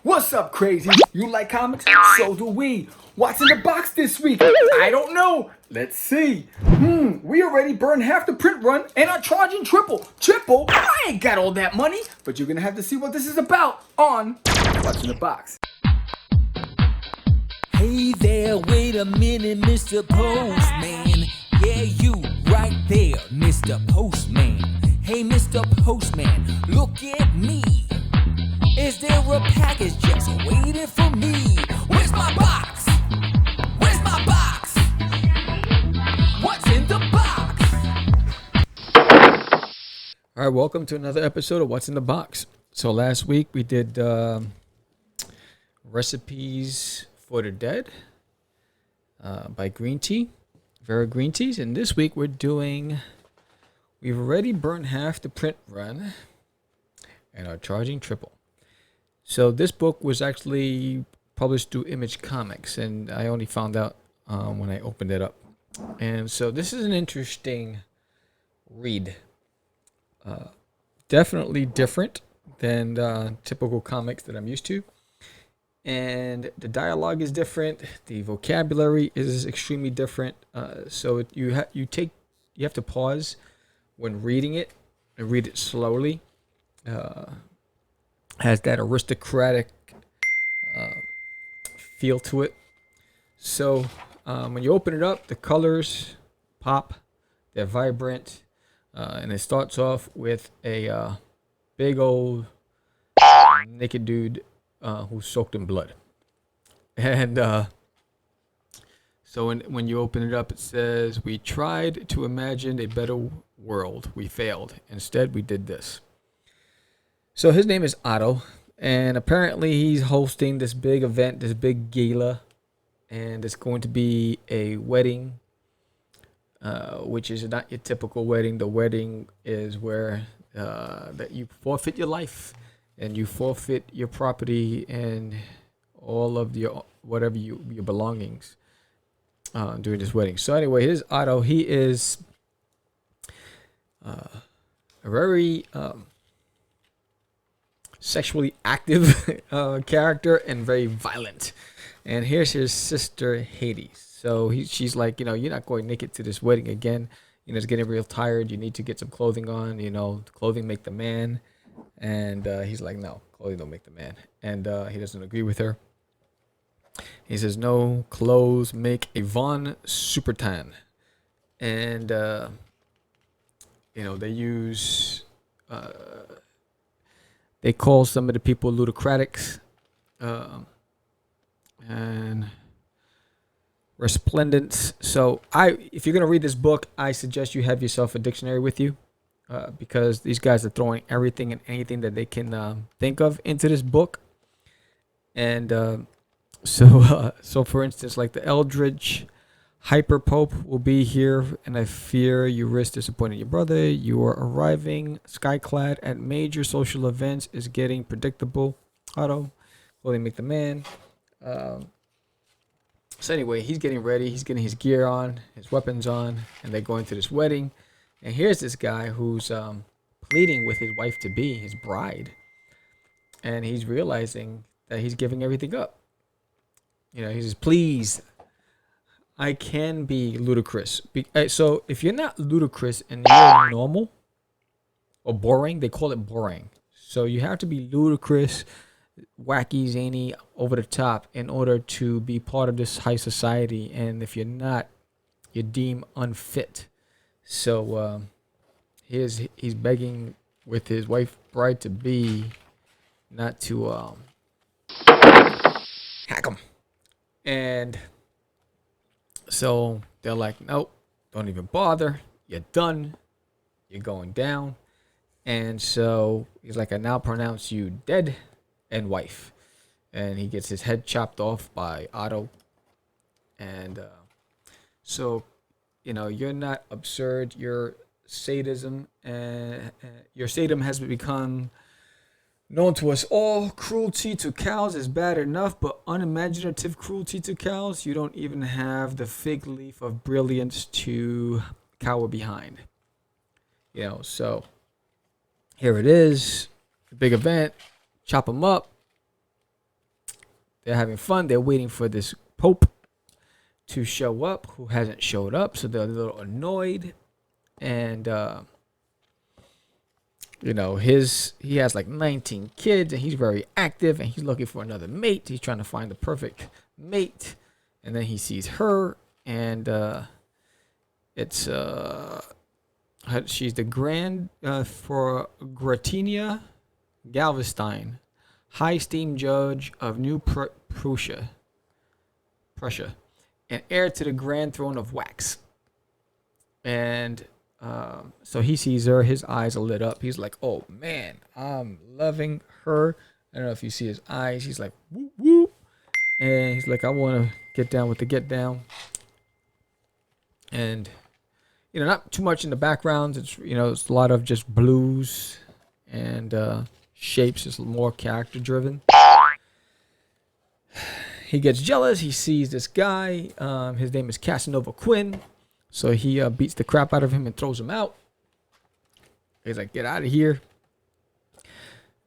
What's up, crazy? You like comics? So do we. What's in the box this week? I don't know. Let's see. We already burned half the print run and are charging triple. Triple? I ain't got all that money. But you're gonna have to see what this is about on What's in the Box. Hey there, wait a minute, Mr. Postman. Yeah, you right there, Mr. Postman. Hey, Mr. Postman, look at me. Is there a package just waiting for me? Where's my box? Where's my box? What's in the box? All right, welcome to another episode of What's in the Box. So last week we did recipes for the dead by Green Tea, Vera Green Teas, and this week we've already burnt half the print run and are charging triple. So this book was actually published through Image Comics, and I only found out when I opened it up. And so this is an interesting read. Definitely different than typical comics that I'm used to. And the dialogue is different. The vocabulary is extremely different. So you have to pause when reading it and read it slowly. Has that aristocratic feel to it. So when you open it up, the colors pop. They're vibrant. And it starts off with a big old naked dude who's soaked in blood. And so when you open it up, it says, "We tried to imagine a better world. We failed. Instead, we did this." So his name is Otto, and apparently he's hosting this big event, this big gala, and it's going to be a wedding, which is not your typical wedding. The wedding is where that you forfeit your life and you forfeit your property and all of your your belongings during this wedding. So anyway, here's Otto. He is a very sexually active character and very violent. And here's his sister Hades. So she's like, you're not going naked to this wedding again. It's getting real tired. You need to get some clothing on. Clothing make the man. And he's like, no, clothing don't make the man. And he doesn't agree with her. He says, no, clothes make a Von Supertan. And they use they call some of the people Ludocrats and resplendence. So if you're going to read this book, I suggest you have yourself a dictionary with you because these guys are throwing everything and anything that they can think of into this book. And so for instance, like the Eldritch Hyper Pope will be here, and I fear you risk disappointing your brother. You are arriving skyclad at major social events is getting predictable. Otto, clothing make the man. So anyway, he's getting ready. He's getting his gear on, his weapons on, and they're going to this wedding. And here's this guy who's pleading with his wife-to-be, his bride. And he's realizing that he's giving everything up. He says, please, I can be ludicrous. So if you're not ludicrous and you're normal or boring, they call it boring. So you have to be ludicrous, wacky, zany, over the top in order to be part of this high society. And if you're not, you're deemed unfit. So he's begging with his wife, bride to be, not to hack him. And so they're like, nope, don't even bother. You're done. You're going down. And so he's like, I now pronounce you dead and wife. And he gets his head chopped off by Otto. And so, you're not absurd. Your sadism has become known to us all. Cruelty to cows is bad enough, but unimaginative cruelty to cows, you don't even have the fig leaf of brilliance to cower behind. So here it is, a big event, chop them up, they're having fun. They're waiting for this Pope to show up, who hasn't showed up, so they're a little annoyed. And he has like 19 kids, and he's very active, and he's looking for another mate. He's trying to find the perfect mate, and then he sees her, and it's she's the grand for Gratinia Galvestein, High Steam Judge of New Prussia, and heir to the grand throne of wax. And so he sees her, his eyes are lit up. He's like, oh man, I'm loving her. I don't know if you see his eyes. He's like, whoop, whoop. And he's like, I want to get down with the get down. And, not too much in the background. It's, it's a lot of just blues and shapes. It's more character driven. He gets jealous. He sees this guy. His name is Casanova Quinn. So he beats the crap out of him and throws him out. He's like, get out of here.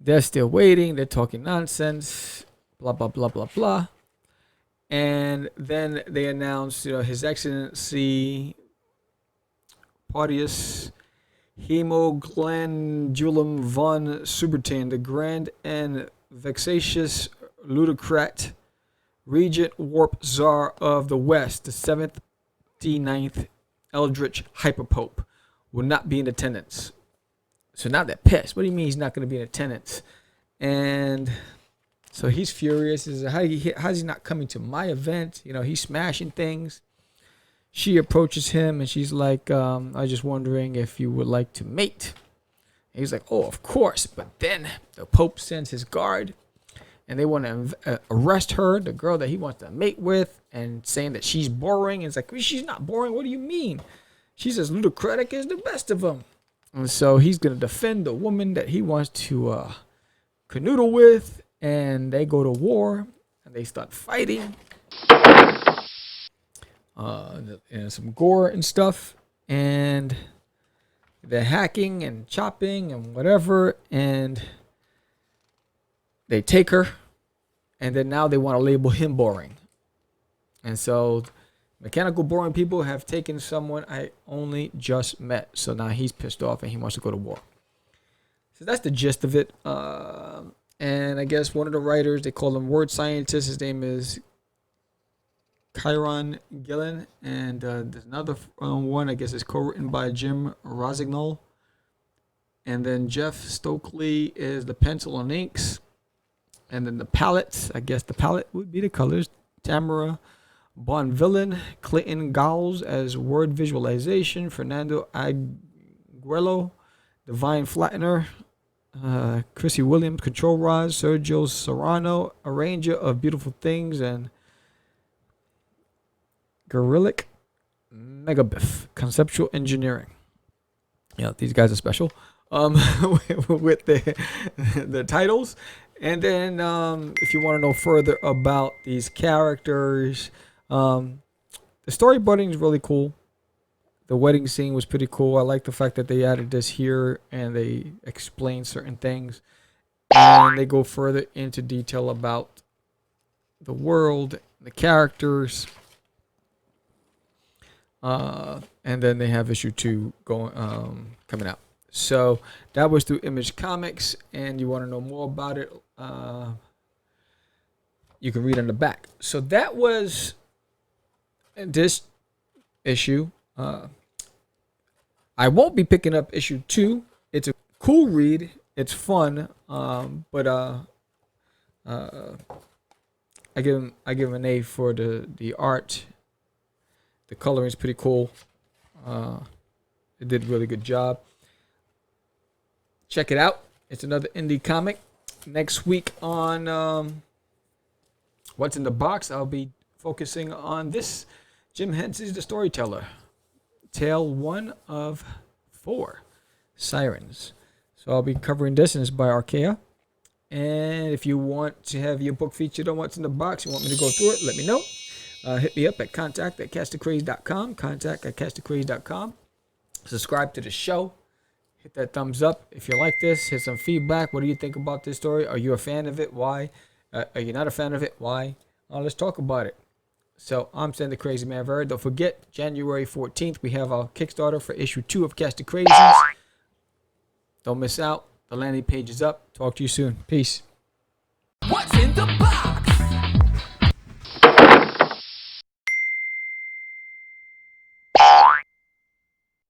They're still waiting. They're talking nonsense. Blah, blah, blah, blah, blah. And then they announce, His Excellency Portius Hemoglandulum von Subertin, the grand and vexatious Ludocrat, Regent Warp Czar of the West, the 79th Eldritch Hyperpope, will not be in attendance. So now they're pissed. What do you mean he's not going to be in attendance? And so he's furious. He says, how's he not coming to my event? He's smashing things. She approaches him and she's like, I was just wondering if you would like to mate. And he's like, oh, of course. But then the Pope sends his guard and they want to arrest her, the girl that he wants to mate with, and saying that she's boring. And it's like, she's not boring. What do you mean? She says Ludocratic is the best of them. And so he's going to defend the woman that he wants to canoodle with. And they go to war and they start fighting. And some gore and stuff. And they're hacking and chopping and whatever. And they take her. And then now they want to label him boring. And so mechanical boring people have taken someone I only just met. So now he's pissed off and he wants to go to war. So that's the gist of it. And I guess one of the writers, they call him word scientist. His name is Chiron Gillen. And there's another one, I guess it's co-written by Jim Rosignol. And then Jeff Stokely is the pencil and inks. And then the palettes, I guess the palette would be the colors. Tamara Bonvillain, Clayton Gowles as word visualization. Fernando Aguelo, Divine Flattener. Chrissy Williams, Control Rods. Sergio Serrano, Arranger of Beautiful Things. And Gorillic Megabiff, Conceptual Engineering. These guys are special with the titles. And then if you want to know further about these characters, the storyboarding is really cool. The wedding scene was pretty cool. I like the fact that they added this here and they explain certain things. And they go further into detail about the world, the characters. And then they have issue 2 coming out. So that was through Image Comics. And you want to know more about it, you can read on the back. So that was this issue. I won't be picking up issue 2. It's a cool read. It's fun. But I give him an A for the art. The coloring is pretty cool. It did a really good job. Check it out. It's another indie comic. Next week on What's in the Box, I'll be focusing on this. Jim Henson's The Storyteller. Tale 1 of 4. Sirens. So I'll be covering this, and it's by Archaea. And if you want to have your book featured on What's in the Box, you want me to go through it, let me know. Hit me up at contact@catchthecraze.com. Contact@catchthecraze.com. Subscribe to the show. Hit that thumbs up if you like this. Hit some feedback. What do you think about this story? Are you a fan of it? Why? Are you not a fan of it? Why? Let's talk about it. So I'm saying the Crazy Man Vera. Don't forget, January 14th, we have our Kickstarter for issue 2 of Catch the Crazies. Don't miss out. The landing page is up. Talk to you soon. Peace. What's in the box?